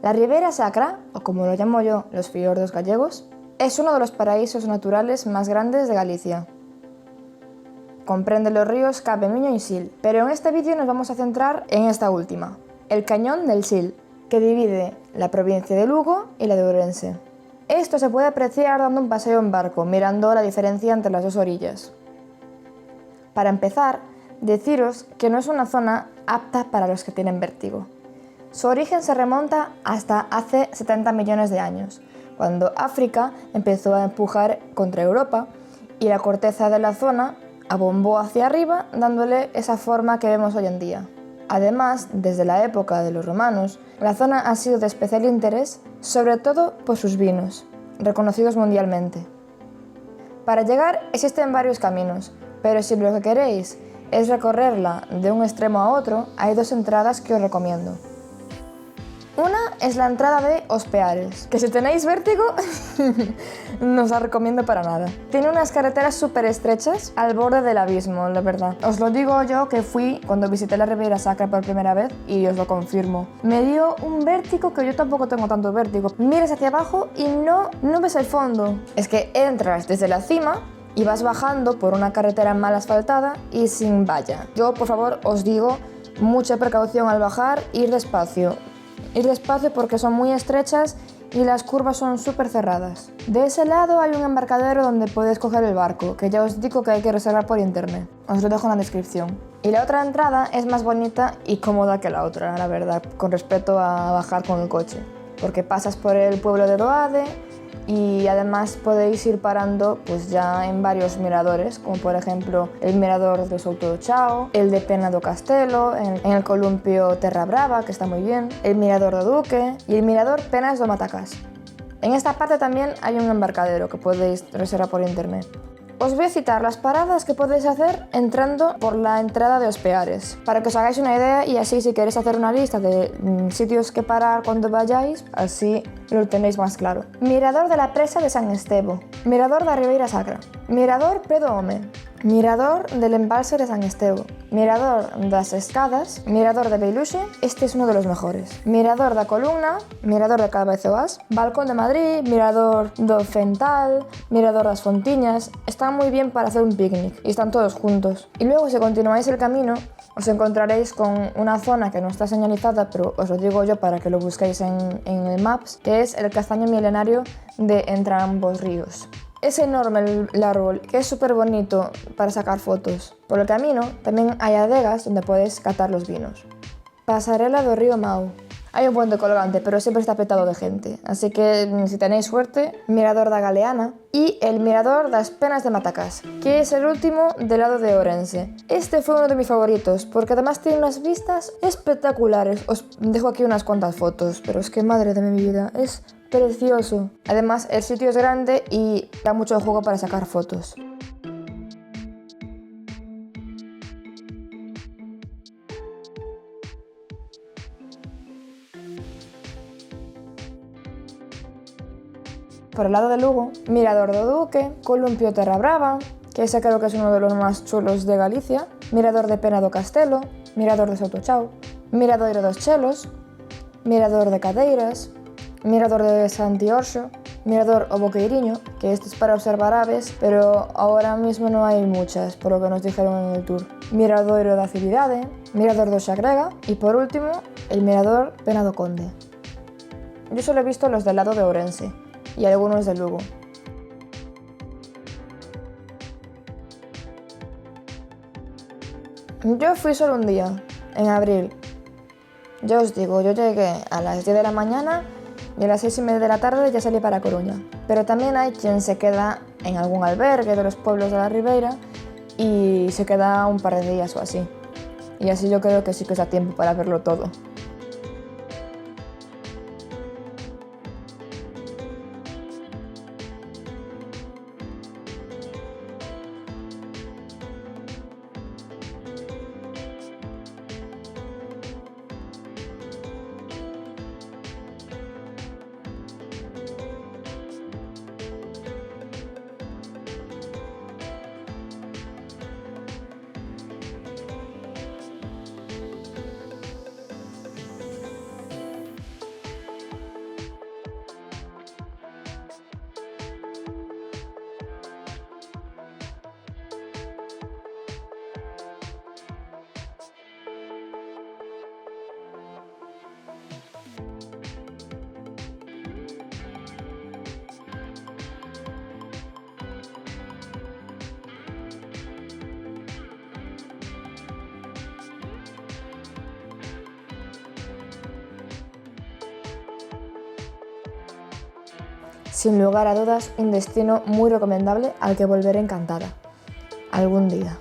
La Ribera Sacra, o como lo llamo yo, los fiordos gallegos, es uno de los paraísos naturales más grandes de Galicia. Comprende los ríos Cabe, Miño y Sil, pero en este vídeo nos vamos a centrar en esta última, el Cañón del Sil, que divide la provincia de Lugo y la de Ourense. Esto se puede apreciar dando un paseo en barco, mirando la diferencia entre las dos orillas. Para empezar, deciros que no es una zona apta para los que tienen vértigo. Su origen se remonta hasta hace 70 millones de años, cuando África empezó a empujar contra Europa y la corteza de la zona abombó hacia arriba, dándole esa forma que vemos hoy en día. Además, desde la época de los romanos, la zona ha sido de especial interés, sobre todo por sus vinos, reconocidos mundialmente. Para llegar existen varios caminos, pero si lo que queréis es recorrerla de un extremo a otro, hay dos entradas que os recomiendo. Una es la entrada de Ospeares, que si tenéis vértigo no os la recomiendo para nada. Tiene unas carreteras súper estrechas al borde del abismo, la verdad. Os lo digo yo que fui cuando visité la Ribera Sacra por primera vez y os lo confirmo. Me dio un vértigo que yo tampoco tengo tanto vértigo. Miras hacia abajo y no ves el fondo. Es que entras desde la cima y vas bajando por una carretera mal asfaltada y sin valla. Yo, por favor, os digo, mucha precaución al bajar, ir despacio. Ir despacio porque son muy estrechas y las curvas son súper cerradas. De ese lado hay un embarcadero donde podéis coger el barco, que ya os digo que hay que reservar por internet. Os lo dejo en la descripción. Y la otra entrada es más bonita y cómoda que la otra, la verdad, con respecto a bajar con el coche. Porque pasas por el pueblo de Doade y además podéis ir parando pues ya en varios miradores, como por ejemplo el mirador de Souto do Chao, el de Pena do Castelo, en el columpio Terra Brava, que está muy bien, el mirador do Duque y el mirador Penas do Matacás. En esta parte también hay un embarcadero que podéis reservar por internet. Os voy a citar las paradas que podéis hacer entrando por la entrada de Ospeares, para que os hagáis una idea y así si queréis hacer una lista de sitios que parar cuando vayáis, así lo tenéis más claro. Mirador de la presa de San Estevo, Mirador da Ribeira Sacra, Mirador Pedro Home, Mirador del embalse de San Estevo, Mirador das Escadas, Mirador de Beiluxe, este es uno de los mejores, Mirador da Columna, Mirador de Cabezoas, Balcón de Madrid, Mirador do Fental, Mirador das Fontiñas. Están muy bien para hacer un picnic y están todos juntos. Y luego si continuáis el camino os encontraréis con una zona que no está señalizada, pero os lo digo yo para que lo busquéis en el Maps, que es el castaño milenario de Entrambos Ríos. Es enorme el árbol, que es súper bonito para sacar fotos. Por el camino también hay adegas donde podéis catar los vinos. Pasarela do Río Mau. Hay un puente colgante, pero siempre está petado de gente. Así que, si tenéis suerte, Mirador da Galeana y el Mirador das Penas de Matacás, que es el último del lado de Ourense. Este fue uno de mis favoritos, porque además tiene unas vistas espectaculares. Os dejo aquí unas cuantas fotos, pero es que madre de mi vida, es precioso. Además, el sitio es grande y da mucho juego para sacar fotos. Por el lado de Lugo, Mirador do Duque, Columpio Terra Brava, que ese creo que es uno de los más chulos de Galicia, Mirador de Pena do Castelo, Mirador de Souto Chao, Miradoiro dos Chelos, Mirador de Cadeiras, Mirador de Santiorxo, Mirador o Boqueiriño, que este es para observar aves, pero ahora mismo no hay muchas, por lo que nos dijeron en el tour. Miradoiro da Cividade, Mirador do Xagrega y por último, el Mirador Pena do Conde. Yo solo he visto los del lado de Ourense y algunos de Lugo. Yo fui solo un día, en abril. Ya os digo, yo llegué a las 10 de la mañana y a las 6:30 de la tarde ya salí para Coruña. Pero también hay quien se queda en algún albergue de los pueblos de la Ribeira y se queda un par de días o así. Y así yo creo que sí que os da tiempo para verlo todo. Sin lugar a dudas, un destino muy recomendable al que volveré encantada. Algún día.